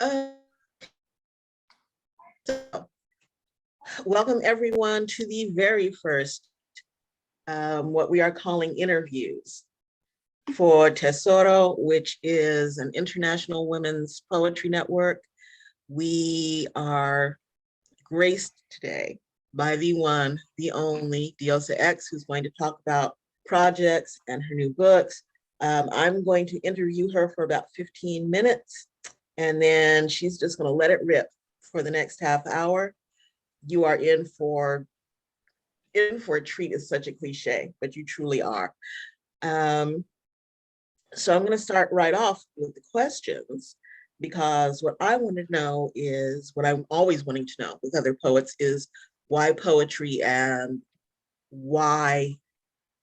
Uh, so, welcome everyone to the very first, what we are calling interviews for Tesoro, which is an international women's poetry network. We are graced today by the one, the only Diosa X, who's going to talk about projects and her new books. I'm going to interview her for about 15 minutes, and then she's just going to let it rip for the next half hour. You are in for a treat is such a cliche, but you truly are. So I'm going to start right off with the questions, because what I want to know is what I'm always wanting to know with other poets is why poetry and why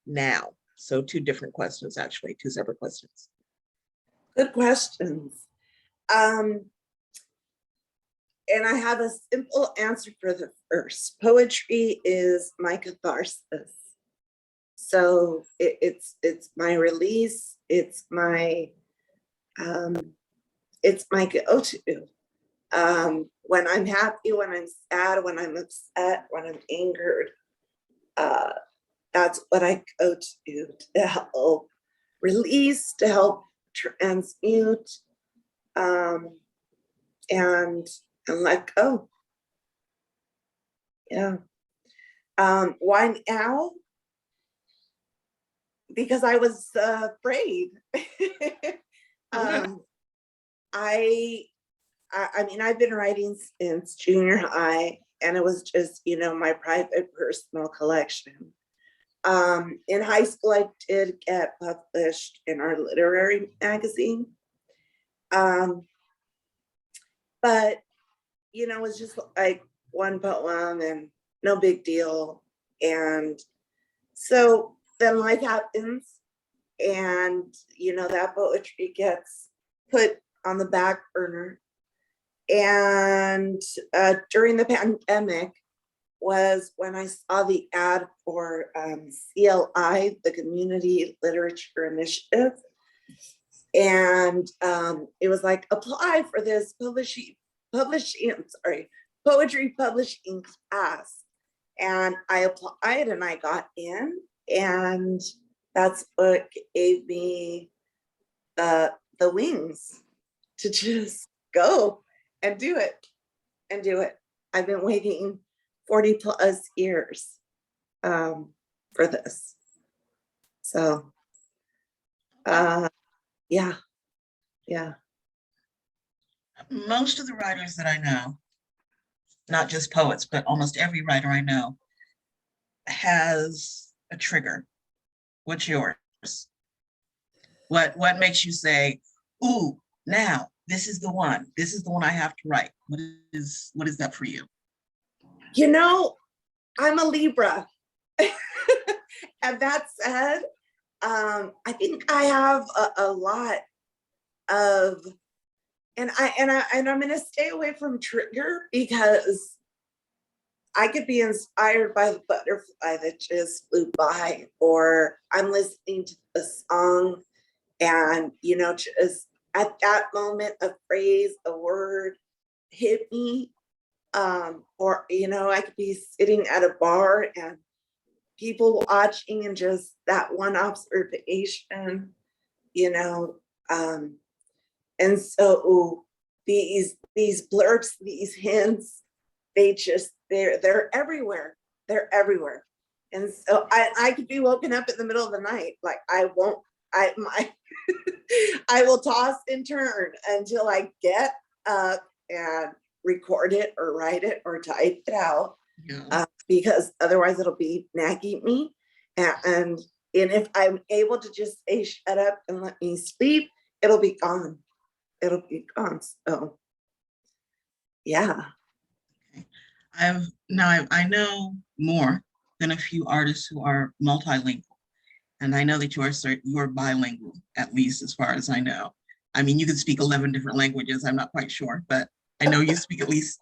now? So two different questions, actually, two separate questions. Good questions. And I have a simple answer for the first. Poetry is my catharsis. So it's my release. It's my go-to. When I'm happy, when I'm sad, when I'm upset, when I'm angered, that's what I go to help release, to help transmute, and let go. Yeah. Why now? Because I was afraid. I mean, I've been writing since junior high, and it was just, my private personal collection. In high school, I did get published in our literary magazine. But, it was just like one poem and no big deal. And so then life happens, and, that poetry gets put on the back burner. And during the pandemic was when I saw the ad for CLI, the Community Literature Initiative. And it was like, apply for this poetry publishing class. And I applied and I got in, and that's what gave me the wings to just go and do it. I've been waiting 40 plus years for this. So, yeah. Most of the writers that I know, not just poets, but almost every writer I know has a trigger. What's yours? What makes you say, ooh, now this is the one. This is the one I have to write. What is that for you? I'm a Libra. And that said, I think I have a lot of, and I'm going to stay away from trigger, because I could be inspired by the butterfly that just flew by, or I'm listening to a song and, just at that moment, a phrase, a word hit me. Or, I could be sitting at a bar and people watching, and just that one observation, and so these blurbs, these hints, they're everywhere. They're everywhere. And so I could be woken up in the middle of the night. Like I will toss and turn until I get up and record it or write it or type it out. Yeah. Because otherwise it'll be nagging me. And if I'm able to just say, shut up and let me sleep, it'll be gone. So, yeah. I know more than a few artists who are multilingual. And I know that you're bilingual, at least as far as I know. I mean, you can speak 11 different languages. I'm not quite sure, but I know you speak at least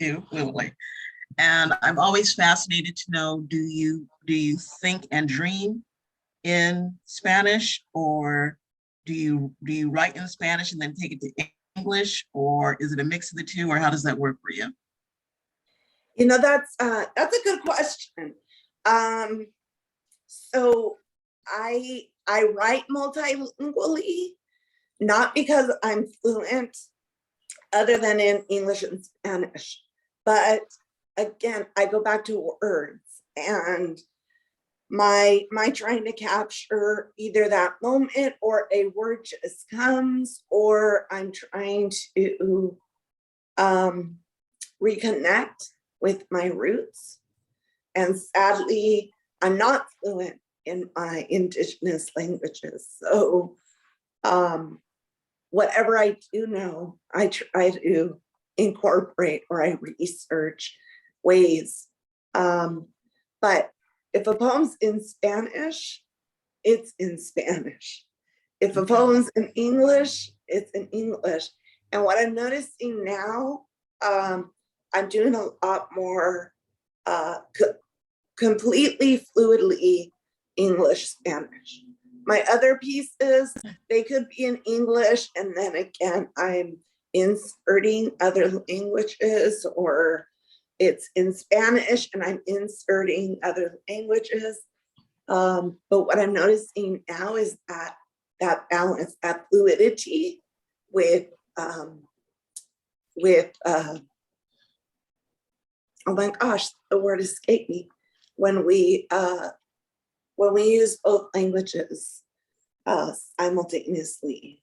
two fluently. And I'm always fascinated to know, do you think and dream in Spanish, or do you write in Spanish and then take it to English, or is it a mix of the two, or how does that work for you? You know, that's a good question. So I write multilingually, not because I'm fluent other than in English and Spanish, but again, I go back to words and my trying to capture either that moment or a word just comes, or I'm trying to reconnect with my roots. And sadly, I'm not fluent in my indigenous languages. So whatever I do know, I try to incorporate or I research ways. But if a poem's in Spanish, it's in Spanish. If a poem's in English, it's in English. And what I'm noticing now, I'm doing a lot more completely fluidly English, Spanish. My other pieces, they could be in English, and then again, I'm inserting other languages, or it's in Spanish and I'm inserting other languages. But what I'm noticing now is that balance, that fluidity with oh my gosh, the word escaped me, when we use both languages simultaneously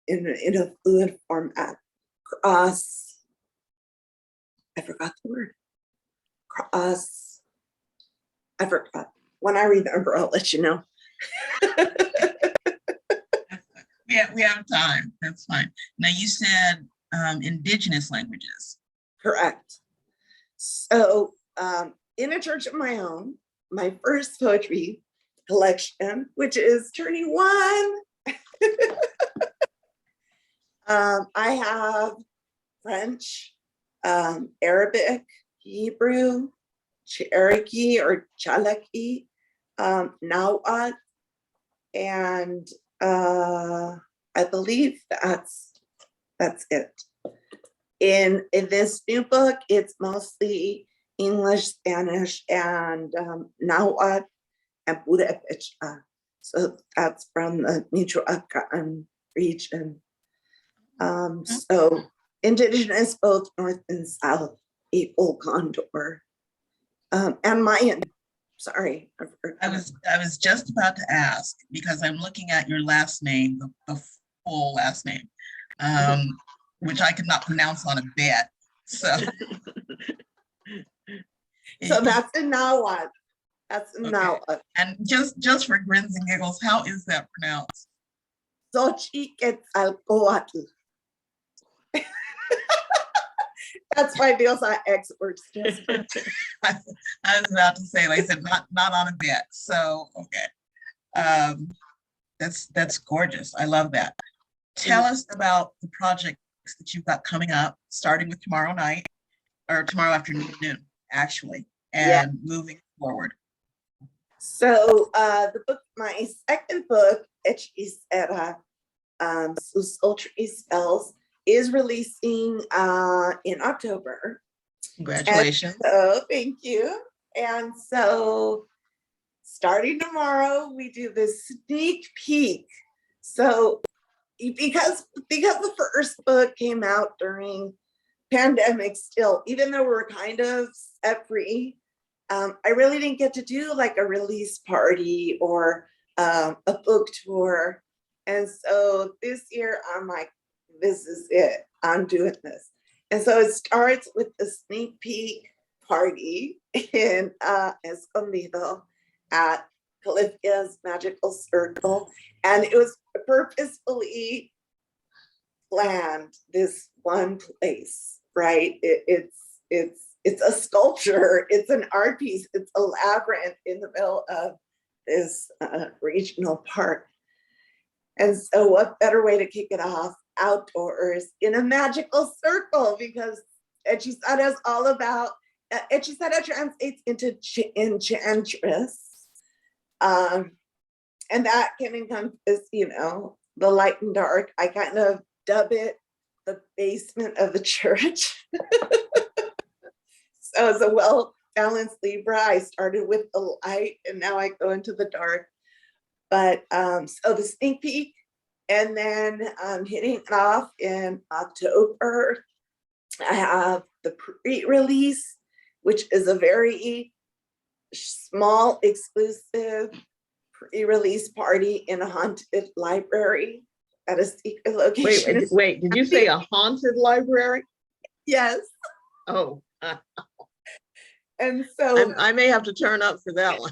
in a fluid format. I forgot the word. I forgot. When I remember, I'll let you know. We have time. That's fine. Now you said indigenous languages. Correct. So in a church of my own, my first poetry collection, which is turning 1, I have French, Arabic, Hebrew, Cherokee or Chalaki, Nahuatl, and I believe that's it. In this new book, it's mostly English, Spanish, and Nahuatl and Purépecha. So that's from the Michoacan region. So indigenous, both North and South, equal condor, and Mayan. Sorry, I was just about to ask, because I'm looking at your last name, the full last name, which I could not pronounce on a bet. So, so that's in Nahuatl. That's in Nahuatl. And just for grins and giggles, how is that pronounced? Xochiquetzalcoatl. That's why Diosa X works. I was about to say, like I said, not on a bet. So okay, that's gorgeous. I love that. Tell us about the projects that you've got coming up, starting with tomorrow night or tomorrow afternoon, actually, and moving forward. So the book, my second book, Hechicera, Sus Sultry Spells, is releasing in October. Congratulations. So thank you. And so starting tomorrow, we do this sneak peek. So because the first book came out during pandemic still, even though we're kind of set free, I really didn't get to do like a release party or a book tour. And so this year I'm like, this is it, I'm doing this. And so it starts with the sneak peek party in Escondido at Califia's Magical Circle. And it was purposefully planned, this one place, right? It's a sculpture, it's an art piece, it's a labyrinth in the middle of this regional park. And so what better way to kick it off outdoors in a magical circle, because Hechicera is all about, Hechicera translates into enchantress. And that can encompass, the light and dark. I kind of dub it the basement of the church. So as a well-balanced Libra, I started with the light and now I go into the dark. But so the sneak peek, and then hitting it off in October, I have the pre-release, which is a very small, exclusive pre-release party in a haunted library at a secret location. Wait, did you say a haunted library? Yes. Oh, And so I may have to turn up for that one.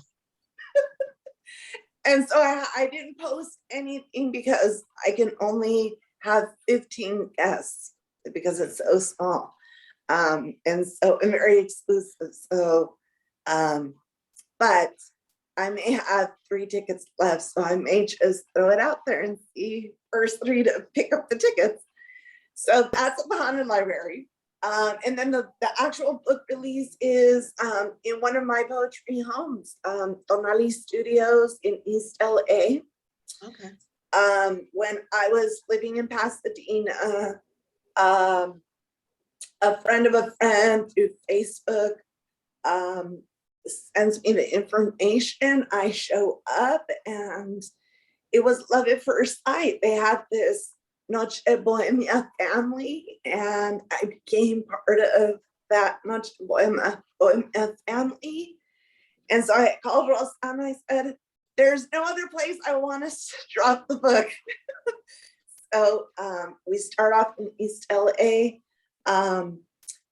and so I didn't post anything because I can only have 15 guests because it's so small. And so I'm very exclusive. So but I may have 3 tickets left, so I may just throw it out there and see first 3 to pick up the tickets. So that's at the haunted library. And then the actual book release is in one of my poetry homes, Tonali Studios in East LA. Okay. When I was living in Pasadena, a friend of a friend through Facebook sends me the information. I show up and it was love at first sight. They had this Noche Bohemia family and I became part of that Noche Bohemia family. And so I called Rosanna, I said, there's no other place I want us to drop the book. So we start off in East LA.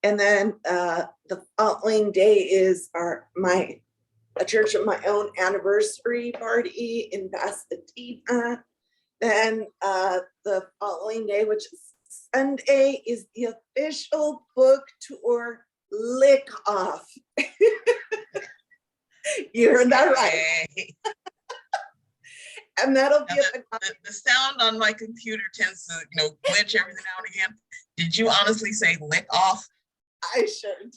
And then the following day is a church of my own anniversary party in Pasadena. Then the following day, which is Sunday, is the official book tour Lick Off. You heard that right. And that'll be the sound on my computer tends to, glitch every now and again. Did you honestly say lick off? I sure did.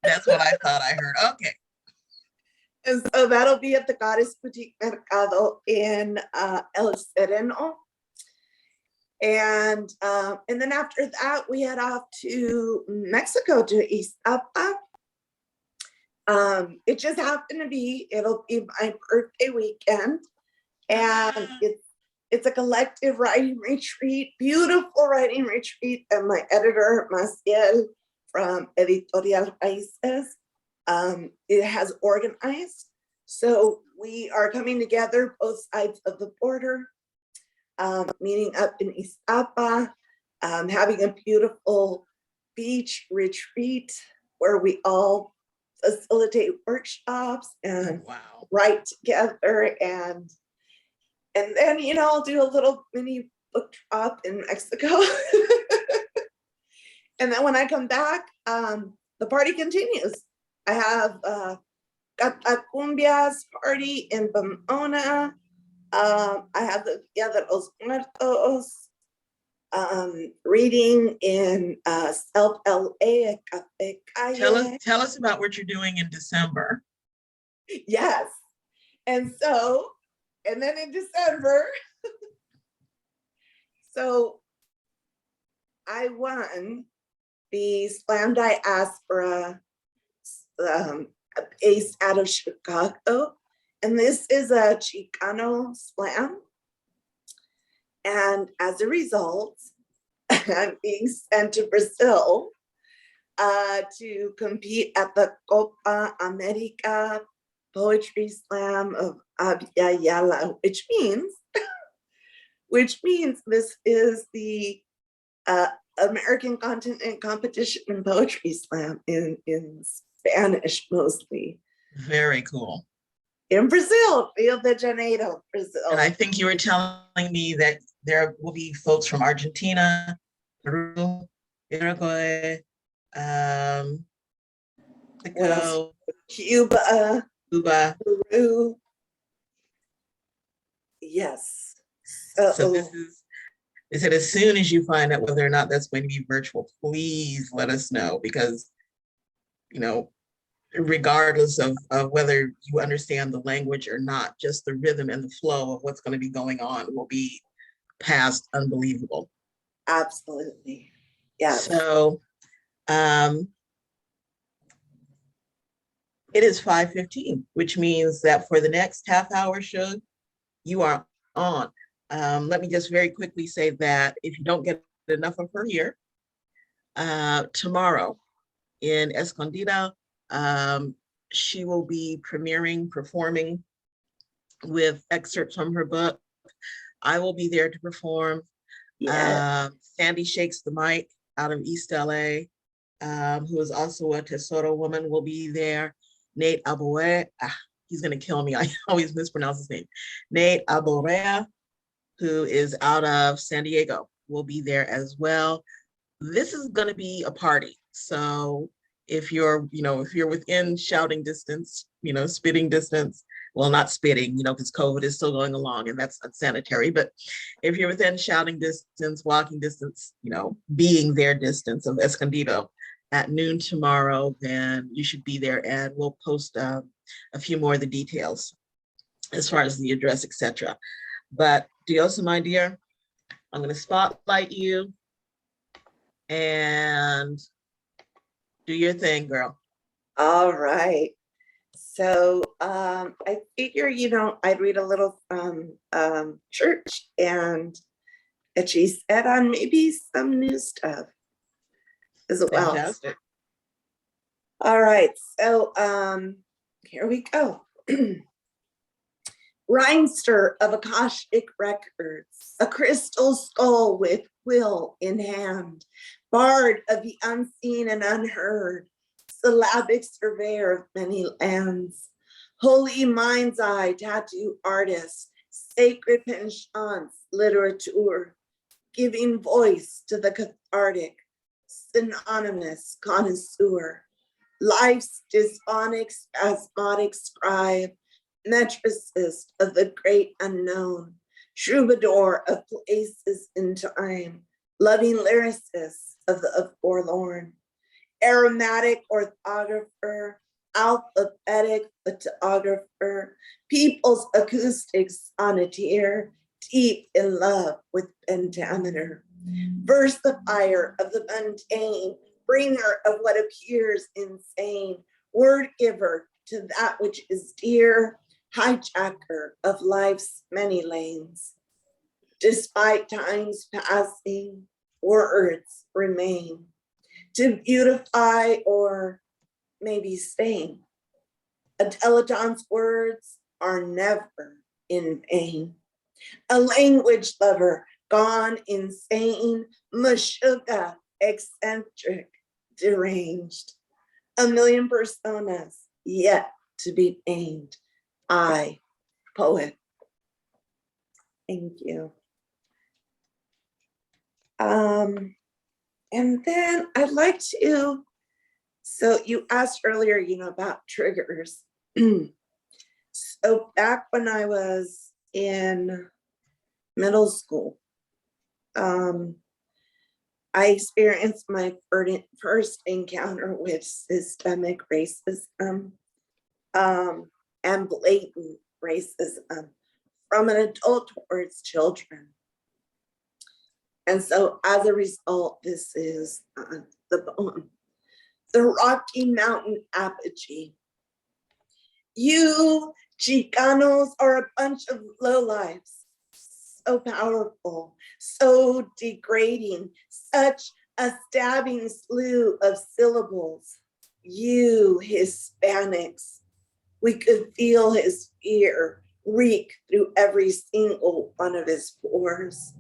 That's what I thought I heard. Okay. And so that'll be at the Goddess Boutique Mercado in El Sereno. And then after that, we head off to Mexico to Iztapa. It just happened to be, it'll be my birthday weekend. And it's a collective writing retreat, beautiful writing retreat that my editor, Maciel, from Editorial Raíces, it has organized. So we are coming together, both sides of the border, meeting up in Iztapa, having a beautiful beach retreat where we all facilitate workshops and write together, and then I'll do a little mini book drop in Mexico. And then when I come back, the party continues. I have Catacumbias party in Pomona. I have the Dia de los Muertos reading in South LA at Cafe Calle. Tell us about what you're doing in December. Yes. And then in December, so I won the Slam Diaspora based out of Chicago. And this is a Chicano slam. And as a result, I'm being sent to Brazil to compete at the Copa America Poetry Slam of Abya Yala, which means this is the American Continent Competition in Poetry Slam in Spanish mostly. Very cool. In Brazil, Rio de Janeiro, Brazil. And I think you were telling me that there will be folks from Argentina, Peru, Uruguay, Cuba, Peru. Yes. So this is it. As soon as you find out whether or not that's going to be virtual, please let us know, because regardless of whether you understand the language or not, just the rhythm and the flow of what's going to be going on will be past unbelievable. Absolutely. Yes. So it is 5:15, which means that for the next half hour, Shug, you are on. Let me just very quickly say that if you don't get enough of her here, tomorrow in Escondida, she will be premiering, performing with excerpts from her book. I will be there to perform. Yeah. Sandy Shakes the Mic out of East LA, who is also a Tesoro woman, will be there. Nate Aboe, he's gonna kill me. I always mispronounce his name. Nate Aborea, who is out of San Diego, will be there as well. This is gonna be a party. So if you're, if you're within shouting distance, spitting distance, well, not spitting, because COVID is still going along and that's unsanitary, but if you're within shouting distance, walking distance, being their distance of Escondido at noon tomorrow, then you should be there, and we'll post a few more of the details as far as the address, etc. But Diosa, my dear, I'm going to spotlight you and do your thing, girl. All right. So I figure, I'd read a little from church, and she said on maybe some new stuff as well. Fantastic. All right. So here we go. Rhymester of Akashic records, a crystal skull with quill in hand, bard of the unseen and unheard, syllabic surveyor of many lands, holy mind's eye tattoo artist, sacred penchants literature, giving voice to the cathartic, synonymous connoisseur, life's dysphonic, spasmodic scribe, metricist of the great unknown, troubadour of places in time, loving lyricist of the forlorn, aromatic orthographer, alphabetic photographer, people's acoustics sonneteer, deep in love with pentameter, versifier of the mundane, bringer of what appears insane, word giver to that which is dear, hijacker of life's many lanes. Despite time's passing, words remain to beautify or maybe stain. A dilettante's words are never in vain. A language lover gone insane, mashuga, eccentric, deranged. A million personas yet to be named. I, poet. Thank you. And then I'd like to, so you asked earlier, about triggers. So back when I was in middle school, I experienced my first encounter with systemic racism and blatant racism from an adult towards children. And so as a result, this is the poem, The Rocky Mountain Apogee. You Chicanos are a bunch of lowlifes, so powerful, so degrading, such a stabbing slew of syllables. You Hispanics, we could feel his fear reek through every single one of his pores.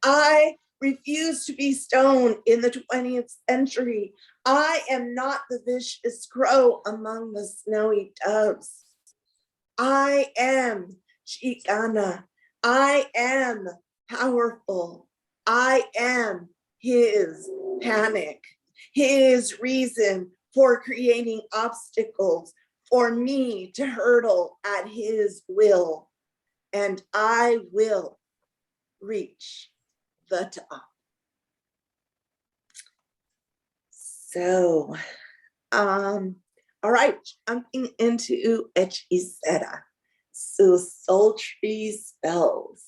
I refuse to be stoned in the 20th century. I am not the vicious crow among the snowy doves. I am Chicana. I am powerful. I am his panic, his reason for creating obstacles for me to hurdle at his will. And I will reach the top. So, all right, jumping into Hechicera, so sultry spells.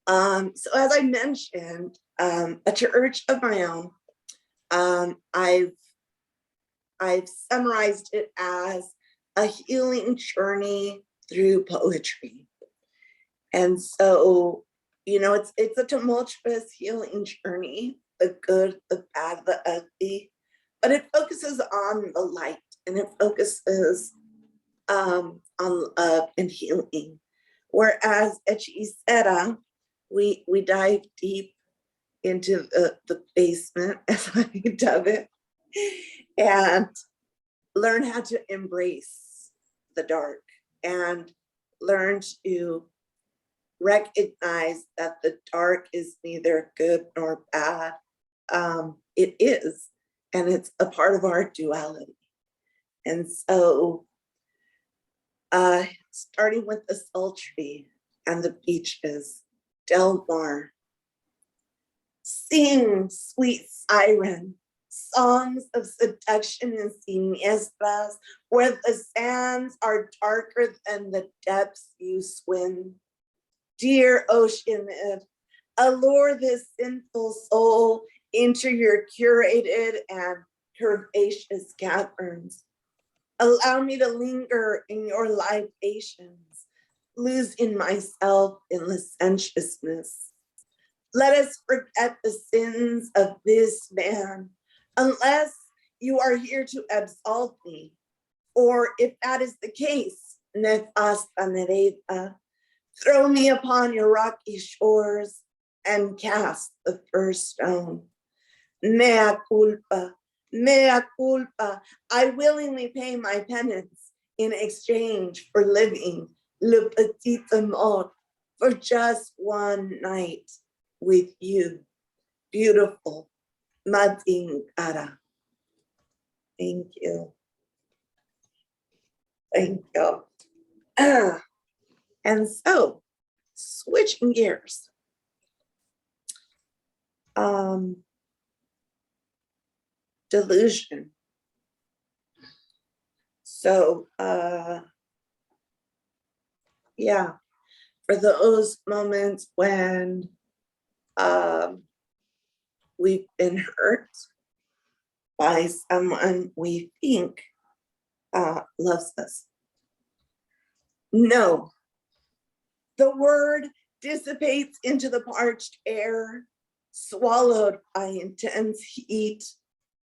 So as I mentioned, a church of my own. I've summarized it as a healing journey through poetry. And so, it's a tumultuous healing journey, the good, the bad, the ugly, but it focuses on the light, and it focuses on love and healing. Whereas Hechicera, we dive deep into the basement, as I dub it, and learn how to embrace the dark and learn to recognize that the dark is neither good nor bad. It is, and it's a part of our duality. And so, starting with the sultry and the beaches, Del Mar, sing, sweet siren, songs of seduction and siniestras, where the sands are darker than the depths you swim. Dear ocean, allure this sinful soul into your curated and curvaceous caverns. Allow me to linger in your libations, losing myself in licentiousness. Let us forget the sins of this man, unless you are here to absolve me. Or if that is the case, nefasta Nereida, throw me upon your rocky shores and cast the first stone. Mea culpa, mea culpa. I willingly pay my penance in exchange for living le petit amour for just one night with you, beautiful Mading Cara. Thank you. Thank you. And so, switching gears. Delusion. So, yeah, for those moments when we've been hurt by someone we think loves us. No, the word dissipates into the parched air, swallowed by intense heat.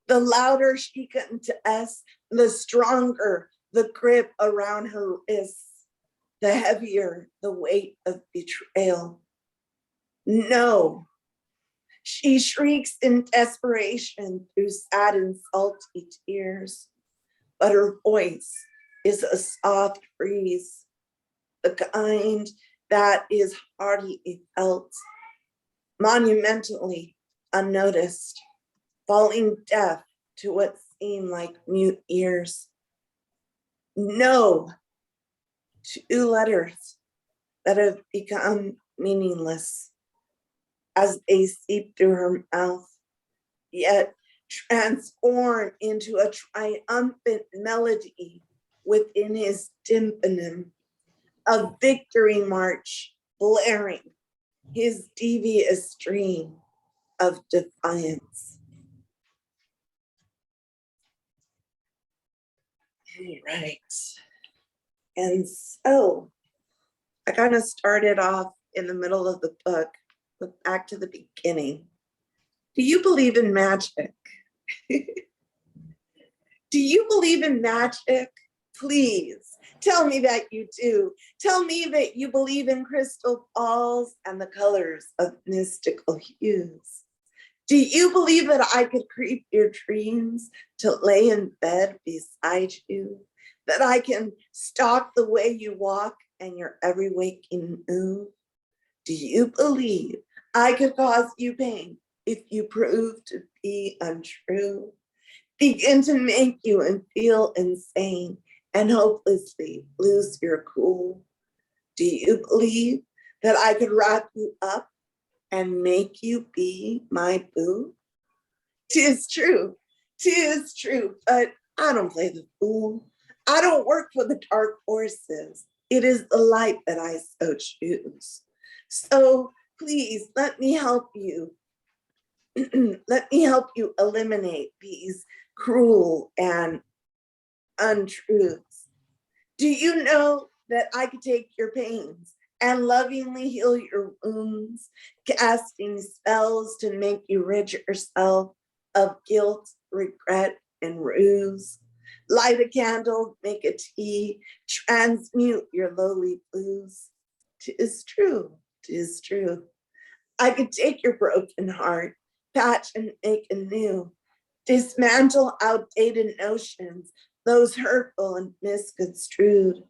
The louder she contests, the stronger the grip around her wrists, the heavier the weight of betrayal. No, she shrieks in desperation through sad and salty tears, but her voice is a soft breeze, the kind that is hardly felt, monumentally unnoticed, falling deaf to what seem like mute ears. No, 2 letters that have become meaningless as they seep through her mouth, yet transform into a triumphant melody within his tympanum, a victory march blaring his devious stream of defiance. All right. And so I kind of started off in the middle of the book, but back to the beginning. Do you believe in magic? Do you believe in magic? Please tell me that you do. Tell me that you believe in crystal balls and the colors of mystical hues. Do you believe that I could creep your dreams to lay in bed beside you? That I can stalk the way you walk and your every waking move? Do you believe I could cause you pain if you prove to be untrue? Begin to make you and feel insane and hopelessly lose your cool? Do you believe that I could wrap you up and make you be my boo? 'Tis true, but I don't play the fool. I don't work for the dark forces. It is the light that I so choose. So please let me help you Let me help you eliminate these cruel and untruths. Do you know that I could take your pains and lovingly heal your wounds, casting spells to make you rid yourself of guilt, regret, and ruse? Light a candle, make a tea, transmute your lowly blues. 'Tis true, 'tis true. I could take your broken heart, patch and make anew, dismantle outdated notions, those hurtful and misconstrued.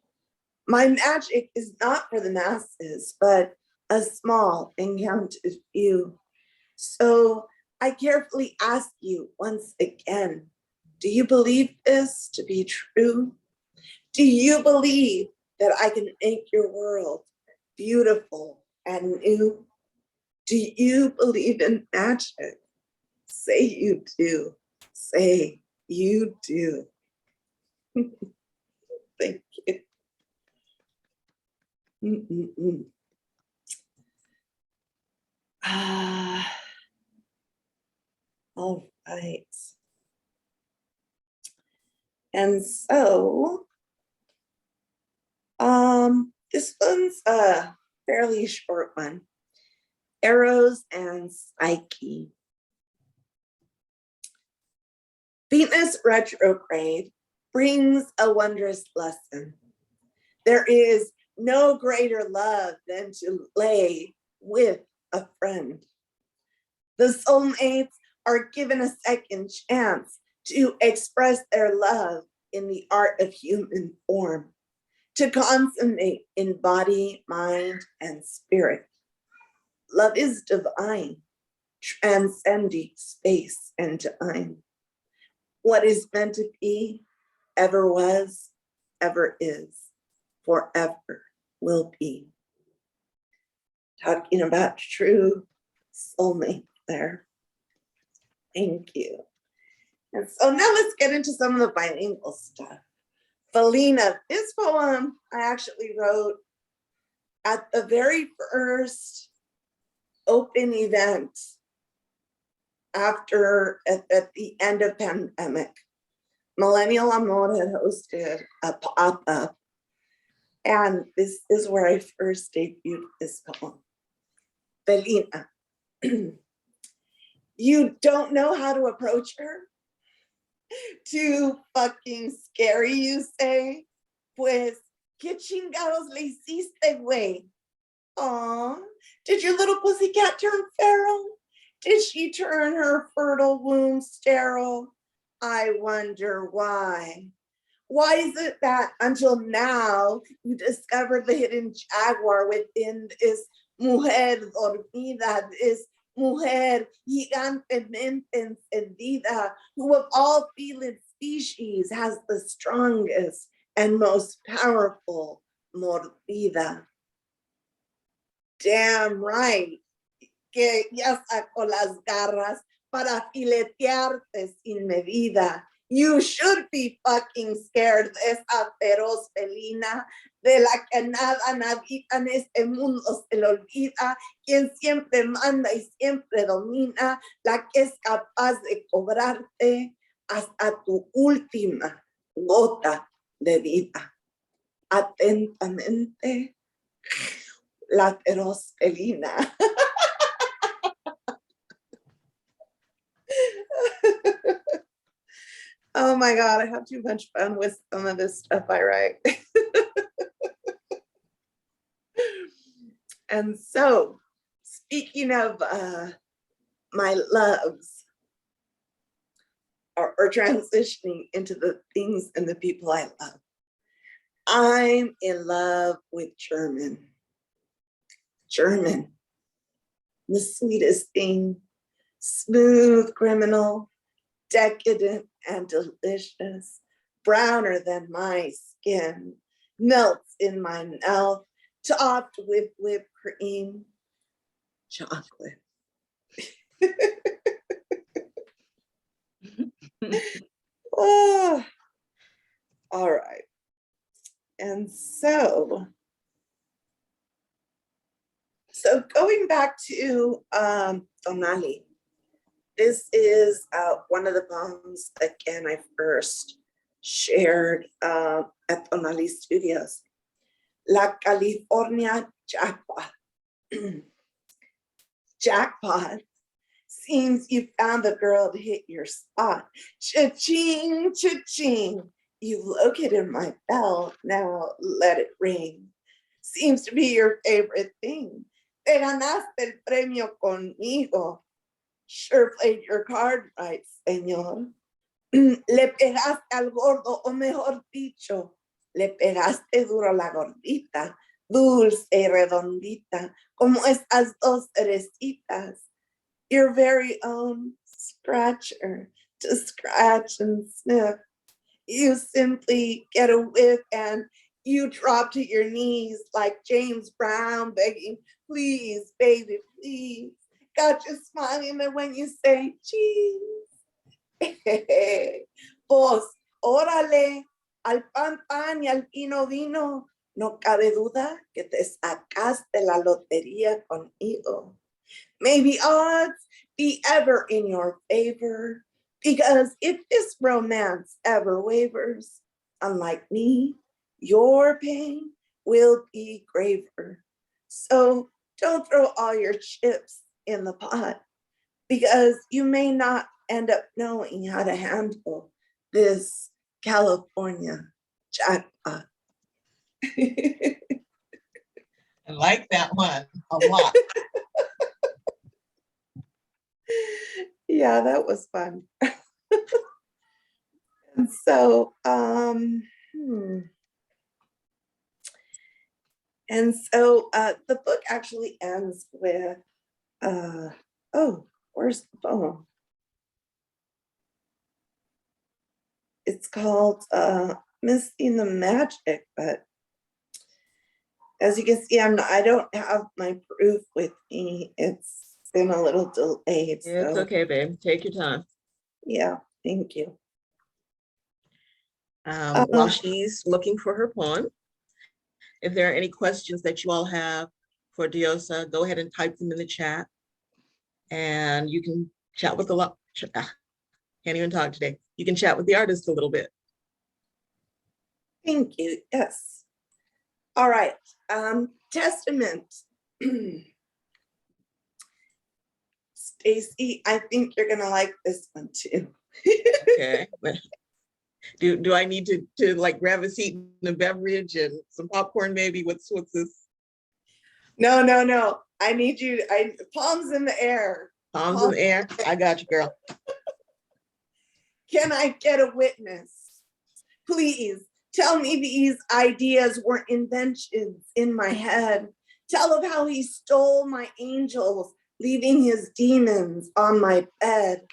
My magic is not for the masses, but a small and counted few. So I carefully ask you once again, do you believe this to be true? Do you believe that I can make your world beautiful and new? Do you believe in magic? Say you do. Say you do. Thank you. All right. And so, this one's a fairly short one. Eros and Psyche. Venus retrograde brings a wondrous lesson. There is no greater love than to lay with a friend. The soulmates are given a second chance to express their love in the art of human form, to consummate in body, mind, and spirit. Love is divine, transcending space and time. What is meant to be, ever was, ever is, forever will be. Talking about true soulmate there. Thank you. And so now let's get into some of the bilingual stuff. Felina, this poem I actually wrote at the very first open event at the end of pandemic. Millennial Amor had hosted a pop-up, and this is where I first debuted this poem. Felina, you don't know how to approach her? Too fucking scary, you say? Pues, ¿qué chingados le hiciste, güey? Aw, did your little pussycat turn feral? Did she turn her fertile womb sterile? I wonder why. Why is it that until now you discovered the hidden jaguar within this mujer dormida, this mujer gigantemente encendida, who of all feline species has the strongest and most powerful mordida? Damn right, que ya sacó las garras para filetearte sin medida. You should be fucking scared de esa feroz felina, de la que nada, nadita en este mundo se le olvida, quien siempre manda y siempre domina, la que es capaz de cobrarte hasta tu última gota de vida. Atentamente, la feroz felina. Oh my God, I have too much fun with some of this stuff I write. And so, speaking of my loves, or transitioning into the things and the people I love, I'm in love with German. German, the sweetest thing, smooth criminal, decadent and delicious, browner than my skin, melts in my mouth, topped with whipped cream, chocolate. Oh, all right. And so going back to Tonali, This is one of the poems, again, I first shared at Tonali Studios. La California Jackpot. Jackpot. Seems you found the girl to hit your spot. Cha-ching, cha-ching. You've located my bell, now let it ring. Seems to be your favorite thing. Te ganaste el premio conmigo. Sure played your card right, señor. Le pegaste al gordo, o mejor dicho, le pegaste duro a la gordita, dulce y redondita, como estas dos cerecitas. Your very own scratcher to scratch and sniff. You simply get a whiff and you drop to your knees like James Brown begging, please, baby, please. Got you smiling when you say, cheese. Vos, órale, al pan pan y al vino vino. No cabe duda que te sacaste la lotería conmigo. Maybe odds be ever in your favor, because if this romance ever wavers, unlike me, your pain will be graver. So don't throw all your chips in the pot, because you may not end up knowing how to handle this California jackpot. I like that one a lot. Yeah, that was fun. And so, the book actually ends with, oh, where's the poem? It's called Missing the Magic, but as you can see, I don't have my proof with me. It's been a little delayed. Yeah, it's okay, babe. Take your time. Yeah, thank you. While she's looking for her poem, if there are any questions that you all have for Diosa, go ahead and type them in the chat. And you can chat with can't even talk today. You can chat with the artist a little bit. Thank you, yes. All right, Testament. Stacy, I think you're gonna like this one too. Okay. Do I need to like grab a seat and a beverage and some popcorn maybe? What's this? No. I need you, palms in the air. Palms in the air. I got you, girl. Can I get a witness? Please tell me these ideas weren't inventions in my head. Tell of how he stole my angels, leaving his demons on my bed.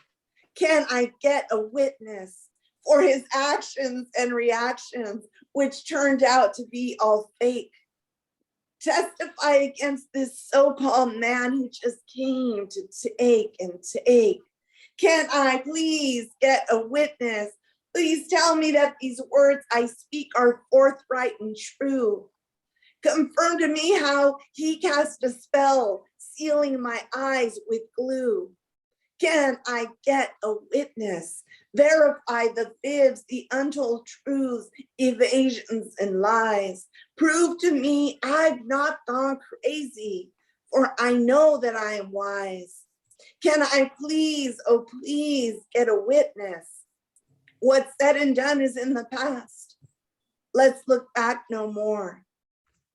Can I get a witness for his actions and reactions, which turned out to be all fake? Testify against this so-called man who just came to take and take. Can I please get a witness? Please tell me that these words I speak are forthright and true. Confirm to me how he cast a spell, sealing my eyes with glue. Can I get a witness? Verify the fibs, the untold truths, evasions and lies. Prove to me I've not gone crazy, for I know that I am wise. Can I please, oh please, get a witness? What's said and done is in the past. Let's look back no more.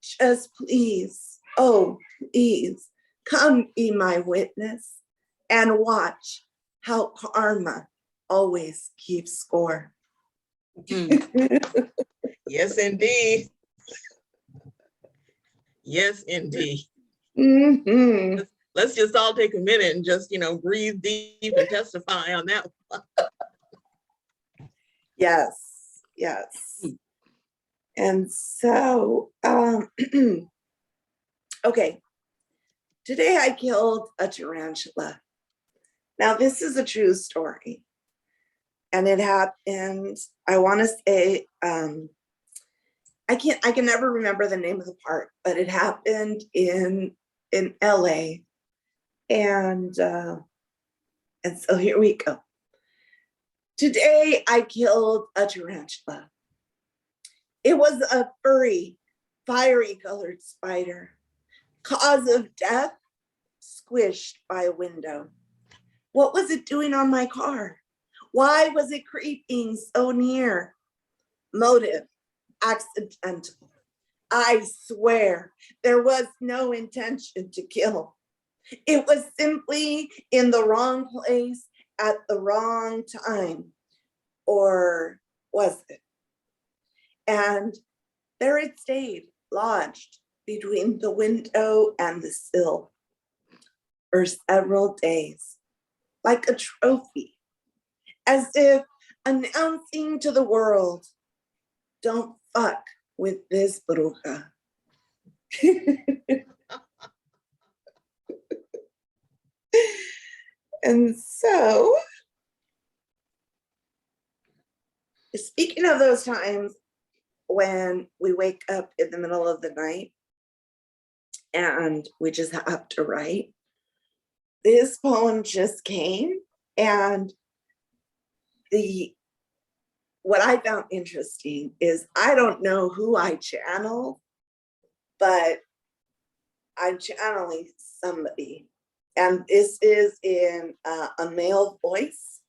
Just please, oh please, come be my witness and watch how karma always keeps score. Yes, indeed. Yes, indeed. Mm-hmm. Let's just all take a minute and just, breathe deep and testify on that one. Yes. And so, okay, today I killed a tarantula. Now this is a true story. And it happened, I want to say, I can never remember the name of the park, but it happened in LA. And And so here we go. Today I killed a tarantula. It was a furry, fiery colored spider. Cause of death, squished by a window. What was it doing on my car? Why was it creeping so near? Motive, accidental. I swear there was no intention to kill. It was simply in the wrong place at the wrong time. Or was it? And there it stayed, lodged between the window and the sill for several days, like a trophy, as if announcing to the world, don't fuck with this bruja. And so, speaking of those times when we wake up in the middle of the night and we just have to write, this poem just came, and what I found interesting is I don't know who I channel, but I'm channeling somebody. And this is in a male voice.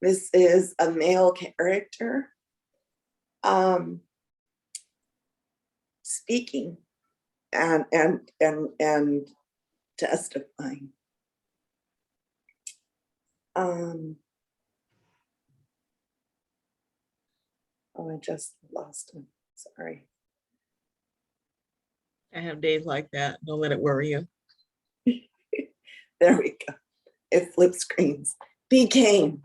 This is a male character speaking and testifying. Oh, I just lost him. Sorry. I have days like that. Don't let it worry you. There we go. It flips screens. Became.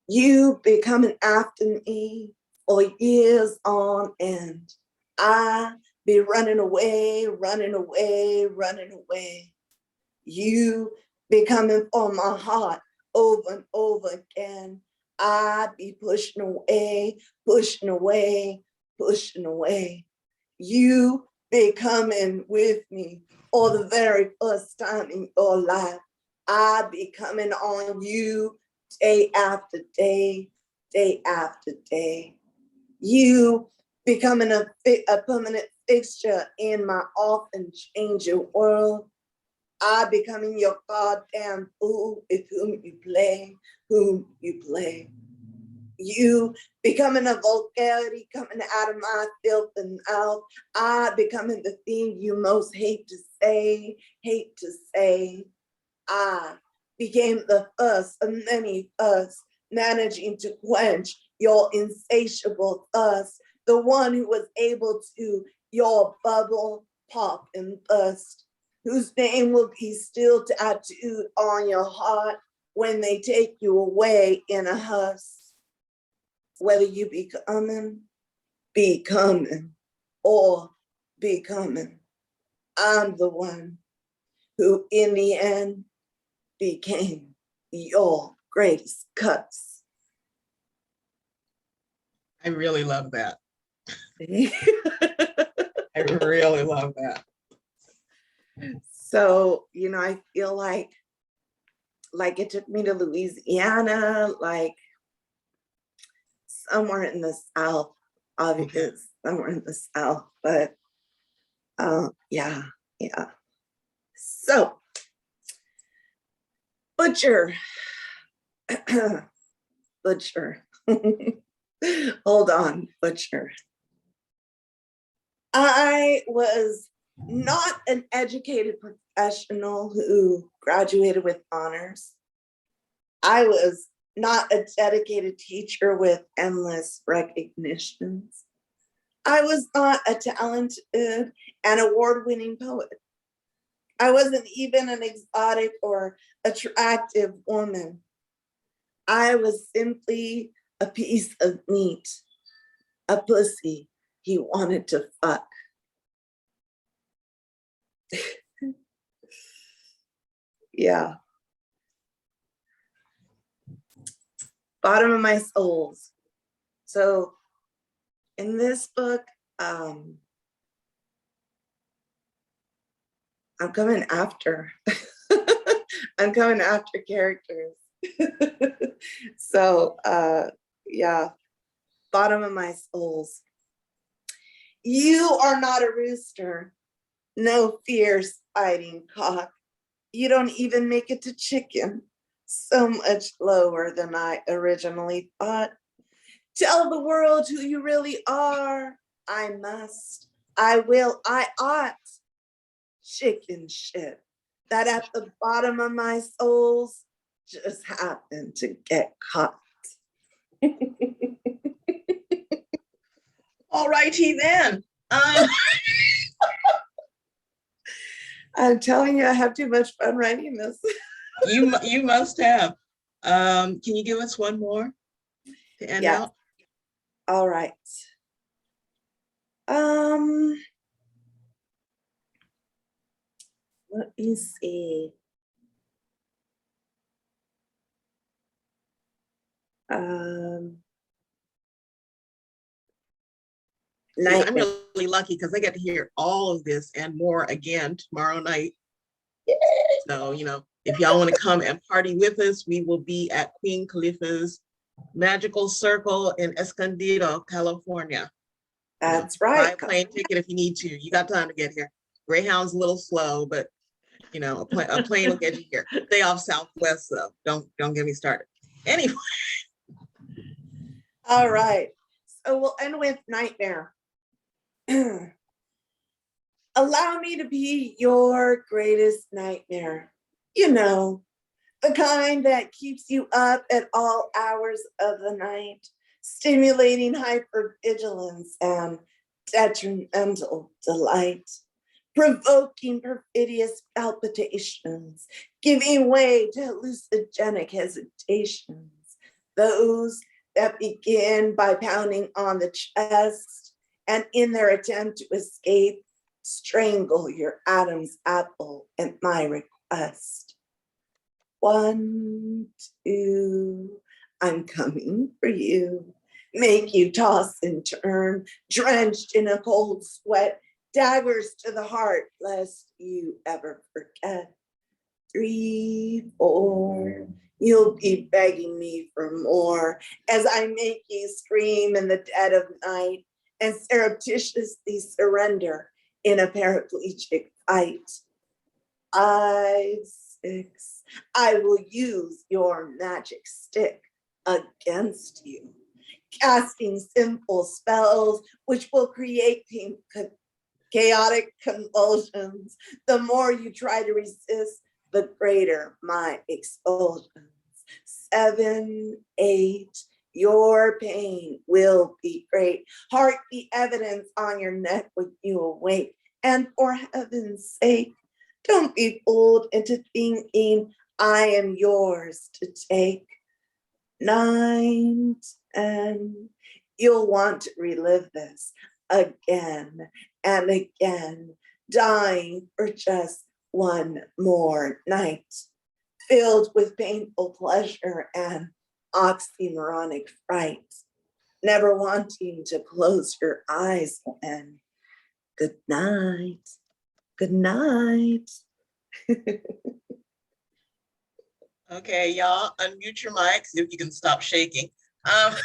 You becoming after me for years on end. I be running away, running away, running away. You be coming for my heart over and over again. I be pushing away, pushing away, pushing away. You be coming with me for the very first time in your life. I be coming on you day after day, day after day. You becoming a permanent fixture in my often changing world. I becoming your goddamn fool with whom you play, whom you play. You becoming a vulgarity coming out of my filthy mouth. I becoming the thing you most hate to say, hate to say. I became the first of many firsts, managing to quench your insatiable thirst, the one who was able to your bubble pop and burst, whose name will be still tattooed on your heart when they take you away in a hearse. Whether you becoming, or becoming, I'm the one who in the end became your greatest cuts. I really love that. I really love that. So, you know, I feel like it took me to Louisiana, like somewhere in the South, obviously, somewhere in the South, but yeah. So, Butcher. Butcher. Hold on, Butcher. I was not an educated professional who graduated with honors. I was not a dedicated teacher with endless recognitions. I was not a talented and award-winning poet. I wasn't even an exotic or attractive woman. I was simply a piece of meat, a pussy he wanted to fuck. Yeah. Bottom of my souls. So in this book, I'm coming after. I'm coming after characters. So yeah, bottom of my souls. You are not a rooster. No fierce fighting cock. You don't even make it to chicken. So much lower than I originally thought. Tell the world who you really are. I must. I will. I ought. Chicken shit that at the bottom of my souls just happened to get caught. All righty then. I'm telling you, I have too much fun writing this. You must have. Can you give us one more to end out? All right. Let me see. See, I'm really lucky because I get to hear all of this and more again tomorrow night. So, you know, if y'all want to come and party with us, we will be at Queen Khalifa's Magical Circle in Escondido, California. That's right. Buy a plane ticket if you need to. You got time to get here. Greyhound's a little slow, but you know, a plane will get you here. Stay off Southwest though. Don't get me started. Anyway. All right. So we'll end with nightmare. Allow me to be your greatest nightmare. You know, the kind that keeps you up at all hours of the night, stimulating hypervigilance and detrimental delight, provoking perfidious palpitations, giving way to hallucinogenic hesitations, those that begin by pounding on the chest and in their attempt to escape, strangle your Adam's apple at my request. 1, 2, I'm coming for you. Make you toss and turn, drenched in a cold sweat, daggers to the heart, lest you ever forget. 3, 4, you'll be begging me for more as I make you scream in the dead of night and surreptitiously surrender in a paraplegic fight. 5, 6, I will use your magic stick against you, casting simple spells which will create chaotic convulsions. The more you try to resist, the greater my expulsions. 7, 8, your pain will be great. Heart the evidence on your neck when you awake. And for heaven's sake, don't be fooled into thinking I am yours to take. 9, 10, you'll want to relive this again and again, dying for just one more night, filled with painful pleasure and oxymoronic fright, never wanting to close your eyes when. Good night. Good night. Okay, y'all, unmute your mics if you can stop shaking. Unmute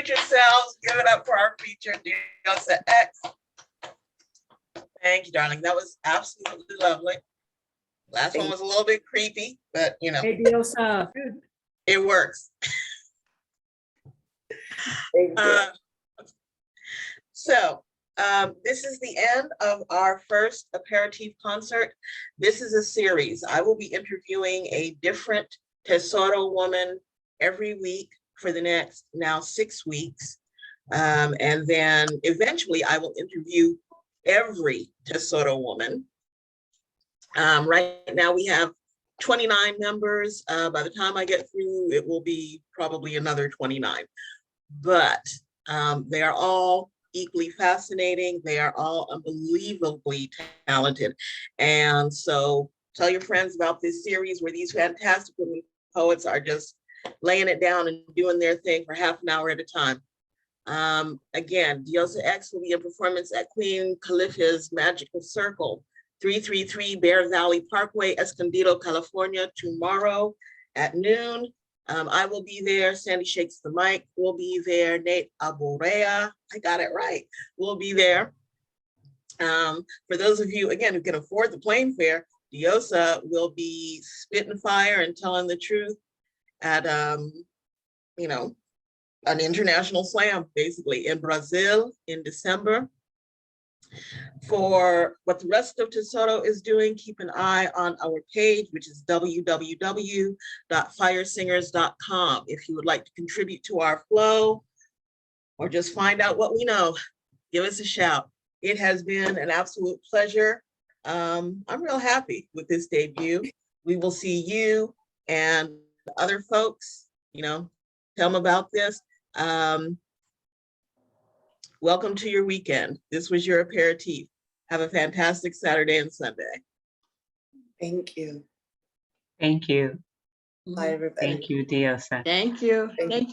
yourselves, give it up for our feature, Diosa X. Thank you, darling. That was absolutely lovely. Last one was a little bit creepy, but you know. Hey, Diosa. It works. This is the end of our first Aperitif concert. This is a series. I will be interviewing a different Tesoro woman every week for the next now 6 weeks. And then eventually I will interview every Tesoro woman. Right now we have 29 members. By the time I get through, it will be probably another 29. But they are all equally fascinating. They are all unbelievably talented. And so tell your friends about this series where these fantastic women poets are just laying it down and doing their thing for half an hour at a time. Again, Diosa X will be a performance at Queen Califia's Magical Circle, 333 Bear Valley Parkway, Escondido, California, tomorrow at noon. I will be there. Sandy Shakes the Mic will be there. Nate Aborea, I got it right, will be there. For those of you, again, who can afford the plane fare, Diosa will be spitting fire and telling the truth at, you know, an international slam, basically, in Brazil in December. For what the rest of Tesoro is doing, keep an eye on our page, which is www.firesingers.com. If you would like to contribute to our flow or just find out what we know, give us a shout. It has been an absolute pleasure. I'm real happy with this debut. We will see you and other folks, you know, tell them about this. Welcome to your weekend. This was your aperitif. Have a fantastic Saturday and Sunday. Thank you. Thank you. Bye, everybody. Thank you, Diosa. Thank you. Thank you. Thank you.